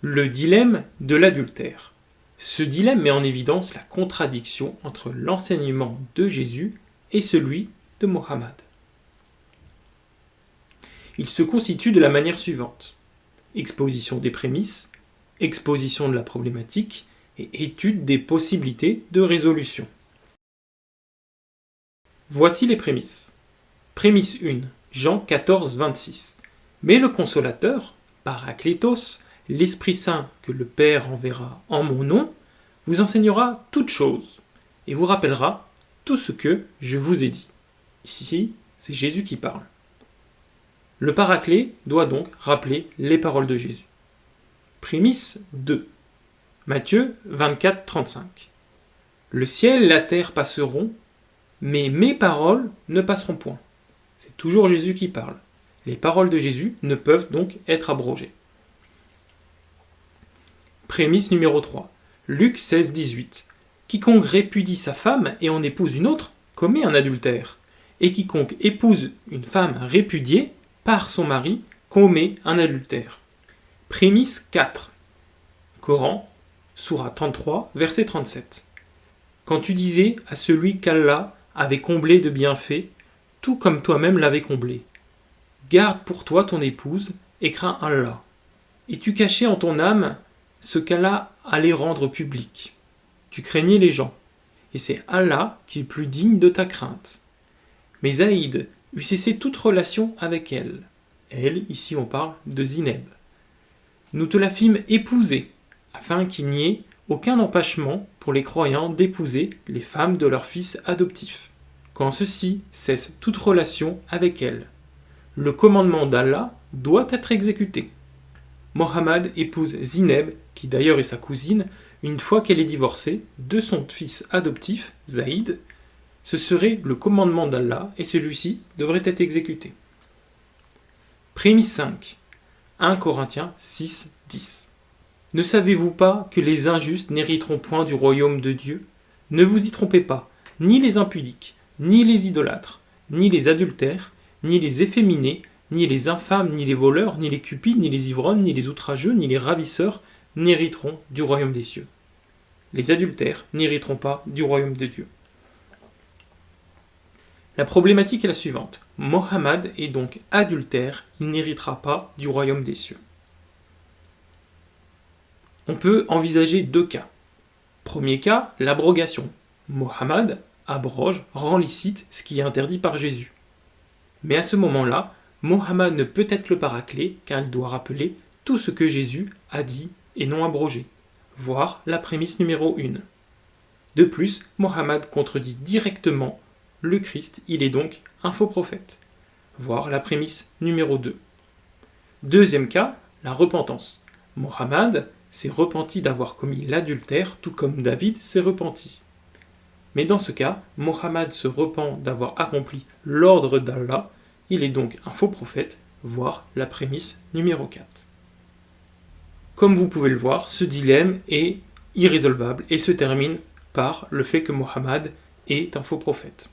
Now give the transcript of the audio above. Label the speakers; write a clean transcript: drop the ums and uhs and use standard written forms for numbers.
Speaker 1: Le dilemme de l'adultère. Ce dilemme met en évidence la contradiction entre l'enseignement de Jésus et celui de Mohammed. Il se constitue de la manière suivante: exposition des prémices, exposition de la problématique et étude des possibilités de résolution. Voici les prémices. Prémisse 1, Jean 14, 26. Mais le Consolateur, Paraklétos, l'Esprit Saint que le Père enverra en mon nom, vous enseignera toutes choses et vous rappellera tout ce que je vous ai dit. Ici, c'est Jésus qui parle. Le Paraclet doit donc rappeler les paroles de Jésus. Prémisse 2. Matthieu 24, 35. Le ciel et la terre passeront, mais mes paroles ne passeront point. C'est toujours Jésus qui parle. Les paroles de Jésus ne peuvent donc être abrogées. Prémisse numéro 3. Luc 16, 18. Quiconque répudie sa femme et en épouse une autre commet un adultère. Et quiconque épouse une femme répudiée par son mari commet un adultère. Prémisse 4. Coran, Sourate 33, verset 37. Quand tu disais à celui qu'Allah avait comblé de bienfaits, tout comme toi-même l'avais comblé, garde pour toi ton épouse et crains Allah. Et tu cachais en ton âme ce qu'Allah allait rendre public. Tu craignais les gens, et c'est Allah qui est plus digne de ta crainte. Mais Zaïd eut cessé toute relation avec elle. Elle, ici on parle de Zineb. Nous te la fîmes épouser, afin qu'il n'y ait aucun empêchement pour les croyants d'épouser les femmes de leurs fils adoptifs, quand ceux-ci cessent toute relation avec elle. Le commandement d'Allah doit être exécuté. Mohammed épouse Zineb, qui d'ailleurs est sa cousine, une fois qu'elle est divorcée de son fils adoptif, Zaïd. Ce serait le commandement d'Allah et celui-ci devrait être exécuté. Prémisse 5. 1 Corinthiens 6, 10. Ne savez-vous pas que les injustes n'hériteront point du royaume de Dieu ? Ne vous y trompez pas, ni les impudiques, ni les idolâtres, ni les adultères, ni les efféminés, ni les infâmes, ni les voleurs, ni les cupides, ni les ivrognes, ni les outrageux, ni les ravisseurs n'hériteront du royaume des cieux. Les adultères n'hériteront pas du royaume de Dieu. La problématique est la suivante. Mohammed est donc adultère, il n'héritera pas du royaume des cieux. On peut envisager deux cas. Premier cas, l'abrogation. Mohammed abroge, rend licite ce qui est interdit par Jésus. Mais à ce moment-là, Mohammed ne peut être le paraclet car il doit rappeler tout ce que Jésus a dit et non abrogé. Voir la prémisse numéro 1. De plus, Mohammed contredit directement le Christ, il est donc un faux prophète. Voir la prémisse numéro 2. Deuxième cas, la repentance. Mohammed s'est repenti d'avoir commis l'adultère, tout comme David s'est repenti. Mais dans ce cas, Mohammed se repent d'avoir accompli l'ordre d'Allah, il est donc un faux prophète, voir la prémisse numéro 4. Comme vous pouvez le voir, ce dilemme est irrésolvable et se termine par le fait que Mohammed est un faux prophète.